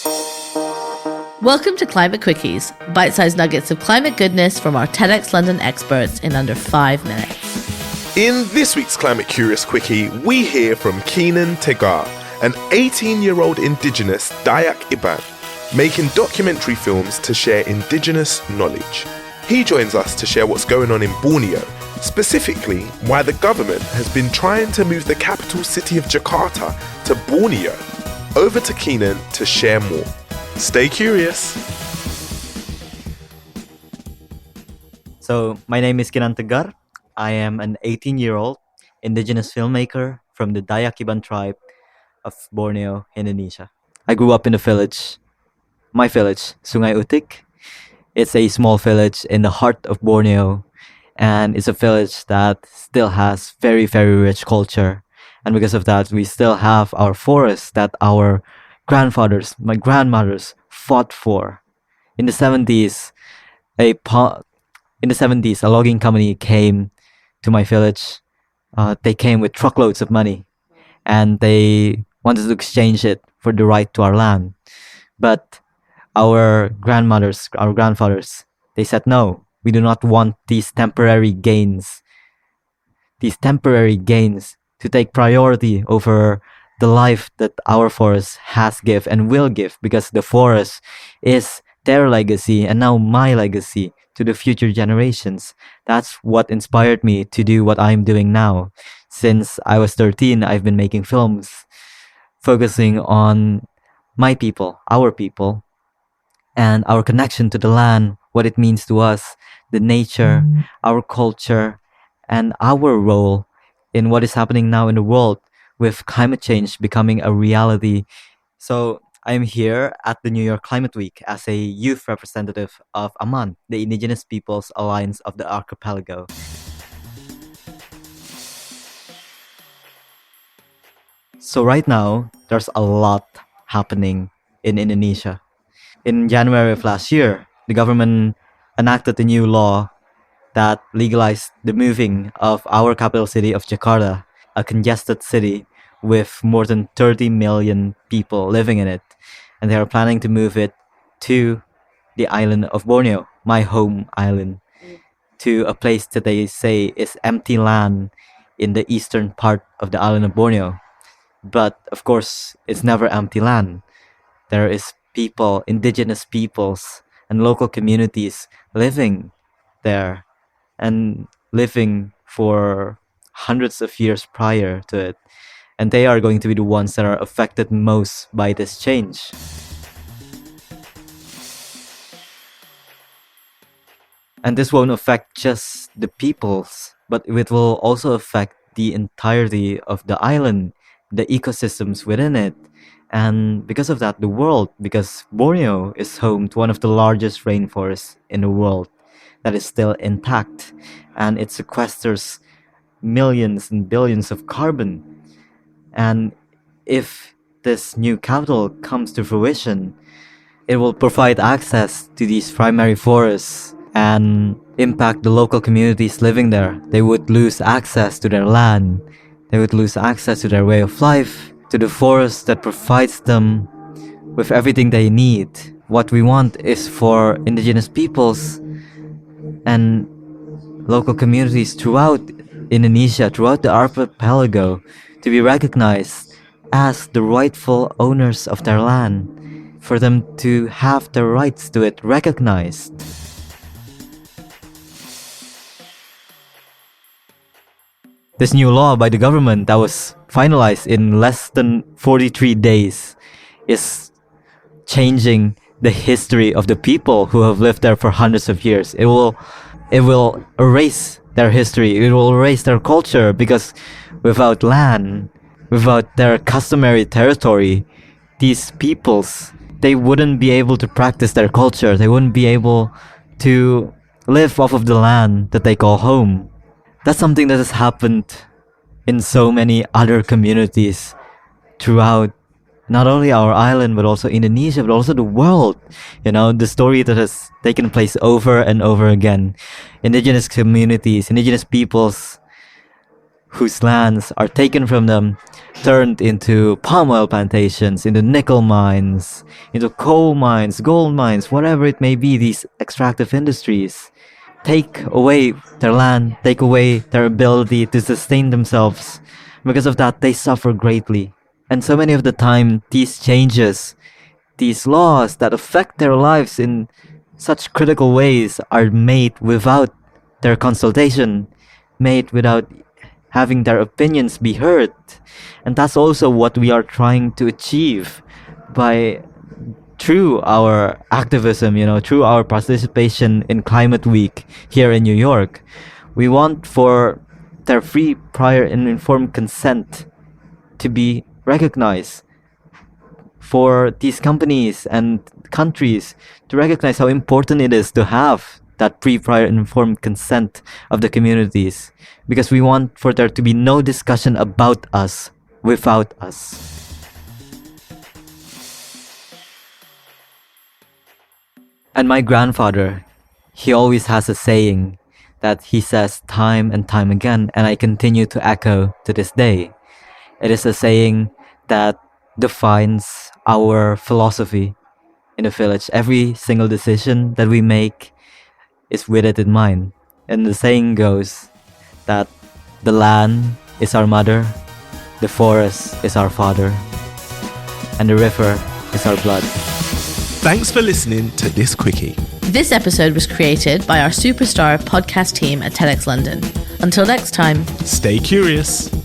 Welcome to Climate Quickies, bite-sized nuggets of climate goodness from our TEDxLondon experts in under 5 minutes. In this week's Climate Curious Quickie, we hear from Kynan Tegar, an 18-year-old Indigenous Dayak Iban, making documentary films to share Indigenous knowledge. He joins us to share what's going on in Borneo, specifically why the government has been trying to move the capital city of Jakarta to Borneo. Over to Kynan to share more. Stay curious. So, my name is Kynan Tegar. I am an 18-year-old Indigenous filmmaker from the Dayak Iban tribe of Borneo, Indonesia. I grew up in a village, my village, Sungai Utik. It's a small village in the heart of Borneo, and it's a village that still has very, very rich culture. And because of that, we still have our forests that our grandfathers, my grandmothers fought for. In the 70s, a logging company came to my village. They came with truckloads of money, and they wanted to exchange it for the right to our land. But our grandfathers, they said, no, we do not want these temporary gains to take priority over the life that our forest has give and will give, because the forest is their legacy and now my legacy to the future generations. That's what inspired me to do what I'm doing now. Since I was 13, I've been making films focusing on my people, our people, and our connection to the land, what it means to us, the nature, our culture, and our role in what is happening now in the world with climate change becoming a reality. So I'm here at the New York Climate Week as a youth representative of AMAN, the Indigenous Peoples Alliance of the Archipelago. So right now, there's a lot happening in Indonesia. In January of last year, the government enacted a new law that legalized the moving of our capital city of Jakarta, a congested city with more than 30 million people living in it. And they are planning to move it to the island of Borneo, my home island, to a place that they say is empty land in the eastern part of the island of Borneo. But of course, it's never empty land. There is people, indigenous peoples, and local communities living there and living for hundreds of years prior to it. And they are going to be the ones that are affected most by this change. And this won't affect just the peoples, but it will also affect the entirety of the island, the ecosystems within it. And because of that, the world, because Borneo is home to one of the largest rainforests in the world that is still intact, and it sequesters millions and billions of carbon. And if this new capital comes to fruition, it will provide access to these primary forests and impact the local communities living there. They would lose access to their land. They would lose access to their way of life, to the forest that provides them with everything they need. What we want is for indigenous peoples and local communities throughout Indonesia, throughout the archipelago, to be recognized as the rightful owners of their land, for them to have the rights to it recognized. This new law by the government that was finalized in less than 43 days is changing the history of the people who have lived there for hundreds of years. It will erase their history. It will erase their culture, because without land, without their customary territory, these peoples, they wouldn't be able to practice their culture. They wouldn't be able to live off of the land that they call home. That's something that has happened in so many other communities throughout not only our island, but also Indonesia, but also the world. You know, the story that has taken place over and over again. Indigenous communities, indigenous peoples whose lands are taken from them, turned into palm oil plantations, into nickel mines, into coal mines, gold mines, whatever it may be, these extractive industries. Take away their land, take away their ability to sustain themselves. Because of that, they suffer greatly. And so many of the time, these changes, these laws that affect their lives in such critical ways are made without their consultation, made without having their opinions be heard. And that's also what we are trying to achieve through our activism, through our participation in Climate Week here in New York. We want for their free, prior, and informed consent to be recognized, for these companies and countries to recognize how important it is to have that pre, prior, and informed consent of the communities, because we want for there to be no discussion about us without us. And my grandfather, he always has a saying that he says time and time again, and I continue to echo to this day. It is a saying that defines our philosophy in the village. Every single decision that we make is with it in mind. And the saying goes that the land is our mother, the forest is our father, and the river is our blood. Thanks for listening to this quickie. This episode was created by our superstar podcast team at TEDxLondon. Until next time, Stay curious.